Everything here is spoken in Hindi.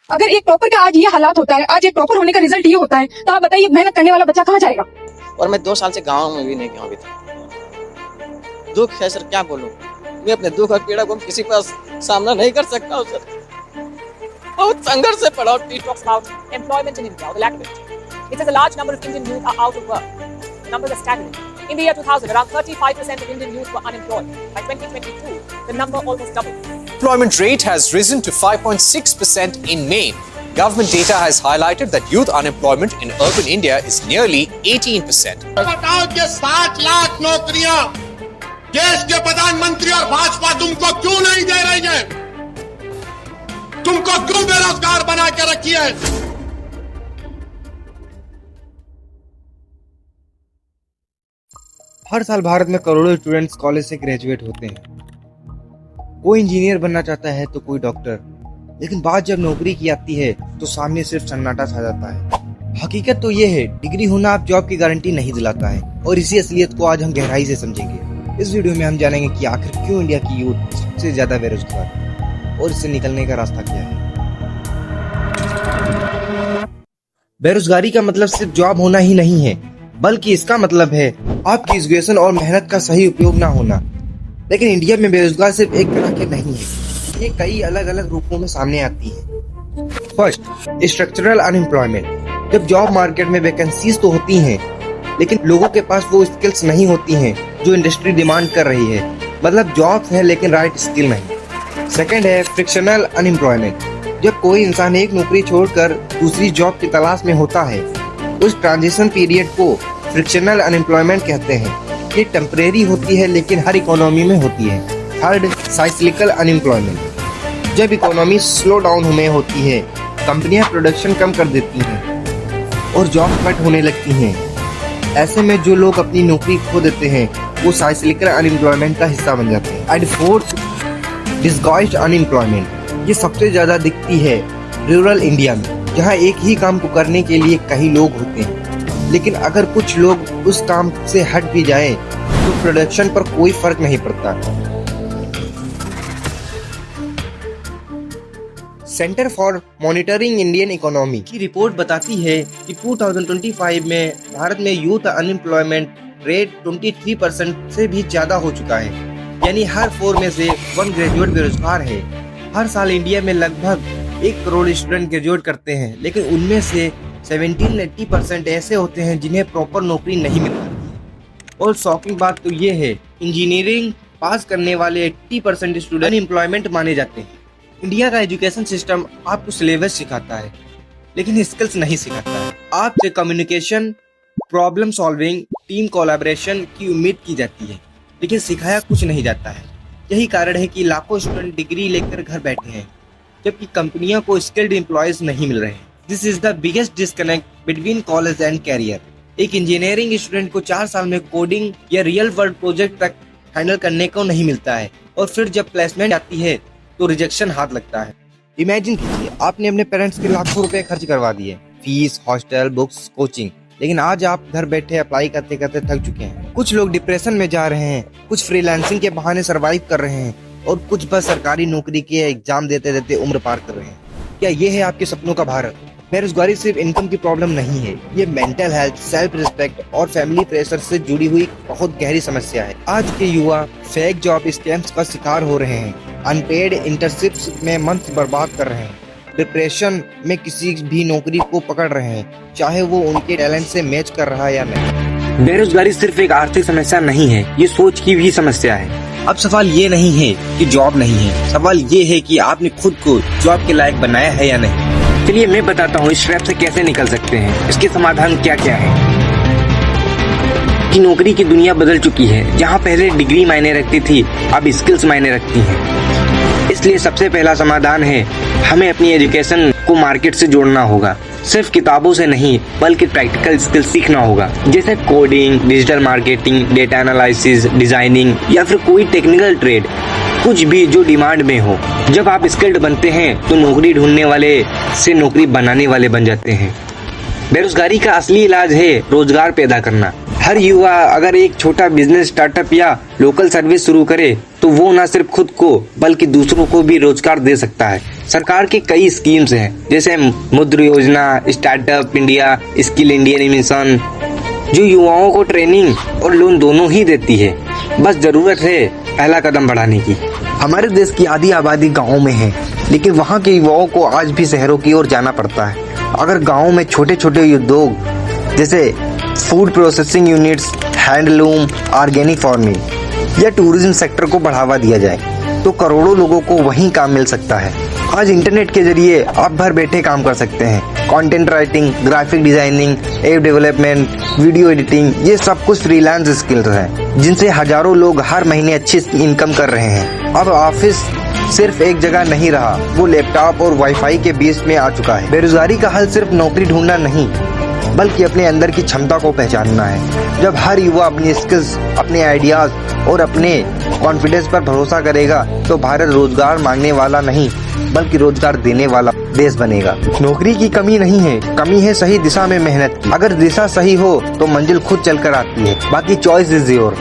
अगर एक टॉपर का आज ये हालात होता है, आज एक टॉपर होने का रिजल्ट ये होता है, तो आप बताइए मेहनत करने वाला बच्चा कहाँ जाएगा। और मैं 2 साल से गाँव में भी नहीं गया अभी तक। दुख है सर, क्या बोलूं। मैं अपने दुख और पीड़ा को किसी के पास सामना नहीं कर सकता हूँ सर। बहुत संघर्ष से पड़ा। Talks about employment in India, or the lack of it. It says a large number of Indian youth are out of work. The numbers are staggering. In the year 2000, around 35% of Indian youth were unemployed. By 2022, the number almost doubled. Employment rate has risen to 5.6% in May. Government data has highlighted that youth unemployment in urban India is nearly 18%. बताओ कि 60 लाख नौकरियां देश के प्रधानमंत्री और भाजपा तुमको क्यों नहीं दे रही है? तुमको क्यों बेरोजगार बना के रखी है? हर साल भारत में करोड़ों स्टूडेंट्स कॉलेज से ग्रेजुएट होते हैं। कोई इंजीनियर बनना चाहता है तो कोई डॉक्टर, लेकिन बात जब नौकरी की आती है तो सामने सिर्फ सन्नाटा छा जाता है। हकीकत तो ये है, डिग्री होना आप जॉब की गारंटी नहीं दिलाता है, और इसी असलियत को आज हम गहराई से समझेंगे। इस वीडियो में हम जानेंगे कि आखिर क्यों इंडिया की यूथ सबसे ज्यादा बेरोजगार है और इससे निकलने का रास्ता क्या है। बेरोजगारी का मतलब सिर्फ जॉब होना ही नहीं है, बल्कि इसका मतलब है आपकी एजुकेशन और मेहनत का सही उपयोग ना होना। लेकिन इंडिया में बेरोजगार सिर्फ एक तरह के नहीं है, ये कई अलग अलग रूपों में सामने आती है। First, structural unemployment. जब जॉब मार्केट में वैकेंसीज तो होती हैं, लेकिन लोगों के पास वो स्किल्स नहीं होती हैं जो इंडस्ट्री डिमांड कर रही है। मतलब जॉब है लेकिन राइट स्किल नहीं। सेकंड है फ्रिक्शनल अनएम्प्लॉयमेंट। जब कोई इंसान एक नौकरी छोड़कर दूसरी जॉब की तलाश में होता है, उस ट्रांजिशन पीरियड को फ्रिक्शनल अनएम्प्लॉयमेंट कहते हैं। ये टेम्परेरी होती है लेकिन हर इकोनॉमी में होती है। Third, cyclical unemployment. जब इकोनॉमी स्लो डाउन में होती है, कंपनियां प्रोडक्शन कम कर देती हैं और जॉब कट होने लगती हैं। ऐसे में जो लोग अपनी नौकरी खो देते हैं वो साइक्लिकल अनएम्प्लॉयमेंट का हिस्सा बन जाते हैं। And fourth, disguised unemployment. ये सबसे ज्यादा दिखती है रूरल इंडिया में, जहाँ एक ही काम को करने के लिए कई लोग होते हैं, लेकिन अगर कुछ लोग उस काम से हट भी जाएं तो प्रोडक्शन पर कोई फर्क नहीं पड़ता। Centre for monitoring Indian economy की रिपोर्ट बताती है कि 2025 में भारत में यूथ अनएम्प्लॉयमेंट रेट 23% से भी ज्यादा हो चुका है। यानी हर 4 में से 1 ग्रेजुएट बेरोजगार है। हर साल इंडिया में लगभग 1 करोड़ स्टूडेंट ग्रेजुएट करते हैं, लेकिन उनमें से 17-80% ऐसे होते हैं जिन्हें प्रॉपर नौकरी नहीं मिल पाती। और शॉकिंग बात तो ये है, इंजीनियरिंग पास करने वाले 80% स्टूडेंट अनएम्प्लॉयमेंट माने जाते हैं। इंडिया का एजुकेशन सिस्टम आपको सिलेबस सिखाता है, लेकिन स्किल्स नहीं सिखाता है। आपसे communication, problem solving, team collaboration की उम्मीद की जाती है, लेकिन सिखाया कुछ नहीं जाता है। यही कारण है कि लाखों स्टूडेंट डिग्री लेकर घर बैठे हैं, जबकि कंपनियों को स्किल्ड एम्प्लॉयज नहीं मिल रहे हैं। This is the biggest disconnect between college and career. एक इंजीनियरिंग स्टूडेंट को 4 साल में कोडिंग या रियल वर्ल्ड प्रोजेक्ट तक हैंडल करने को नहीं मिलता है, और फिर जब प्लेसमेंट आती है तो रिजेक्शन हाथ लगता है। इमेजिन कीजिए, आपने अपने पेरेंट्स के लाखों रुपए खर्च करवा दिए, फीस, हॉस्टल, बुक्स, कोचिंग, लेकिन आज आप घर बैठे अप्लाई करते करते थक चुके हैं। कुछ लोग डिप्रेशन में जा रहे हैं, कुछ फ्रीलांसिंग के बहाने सरवाइव कर रहे हैं, और कुछ बस सरकारी नौकरी के एग्जाम देते देते उम्र पार कर रहे हैं। क्या ये है आपके सपनों का भारत? बेरोजगारी सिर्फ इनकम की प्रॉब्लम नहीं है, ये मेंटल हेल्थ, सेल्फ रिस्पेक्ट और फैमिली प्रेशर से जुड़ी हुई बहुत गहरी समस्या है। आज के युवा फेक जॉब स्कैम्स का शिकार हो रहे हैं, अनपेड इंटर्नशिप्स में मंथ बर्बाद कर रहे हैं, डिप्रेशन में किसी भी नौकरी को पकड़ रहे हैं, चाहे वो उनके टैलेंट से मैच कर रहा है या नहीं। बेरोजगारी सिर्फ एक आर्थिक समस्या नहीं है, ये सोच की भी समस्या है। अब सवाल ये नहीं है कि जॉब नहीं है, सवाल ये है कि आपने खुद को जॉब के लायक बनाया है या नहीं। चलिए मैं बताता हूँ इस ट्रैप से कैसे निकल सकते हैं, इसके समाधान क्या क्या है। कि नौकरी की दुनिया बदल चुकी है, जहाँ पहले डिग्री मायने रखती थी, अब स्किल्स मायने रखती हैं। इसलिए सबसे पहला समाधान है, हमें अपनी एजुकेशन को मार्केट से जोड़ना होगा। सिर्फ किताबों से नहीं, बल्कि प्रैक्टिकल स्किल सीखना होगा, जैसे coding, digital marketing, data analysis, designing या फिर कोई टेक्निकल ट्रेड, कुछ भी जो डिमांड में हो। जब आप स्किल्ड बनते हैं तो नौकरी ढूंढने वाले से नौकरी बनाने वाले बन जाते हैं। बेरोजगारी का असली इलाज है रोजगार पैदा करना। हर युवा अगर एक छोटा बिजनेस स्टार्टअप या लोकल सर्विस शुरू करे तो वो न सिर्फ खुद को बल्कि दूसरों को भी रोजगार दे सकता है। सरकार की कई स्कीम्स हैं जैसे मुद्रा योजना, startup India, skill India mission, जो युवाओं को ट्रेनिंग और लोन दोनों ही देती है। बस जरूरत है पहला कदम बढ़ाने की। हमारे देश की आधी आबादी गाँव में है, लेकिन वहाँ के युवाओं को आज भी शहरों की ओर जाना पड़ता है। अगर गाँव में छोटे छोटे उद्योग जैसे food processing units, handloom, organic farming या टूरिज्म सेक्टर को बढ़ावा दिया जाए तो करोड़ों लोगों को वहीं काम मिल सकता है। आज इंटरनेट के जरिए आप घर बैठे काम कर सकते हैं। Content writing, graphic designing, app development, video editing, ये सब कुछ फ्रीलांस स्किल्स हैं जिनसे हजारों लोग हर महीने अच्छी इनकम कर रहे हैं। अब ऑफिस सिर्फ एक जगह नहीं रहा, वो लैपटॉप और वाईफाई के बीच में आ चुका है। बेरोजगारी का हल सिर्फ नौकरी ढूंढना नहीं बल्कि अपने अंदर की क्षमता को पहचानना है। जब हर युवा अपनी स्किल्स, अपने आइडियाज और अपने कॉन्फिडेंस पर भरोसा करेगा तो भारत रोजगार मांगने वाला नहीं बल्कि रोजगार देने वाला देश बनेगा। नौकरी की कमी नहीं है, कमी है सही दिशा में मेहनत की। अगर दिशा सही हो तो मंजिल खुद चलकर आती है। बाकी चॉइस इज योर।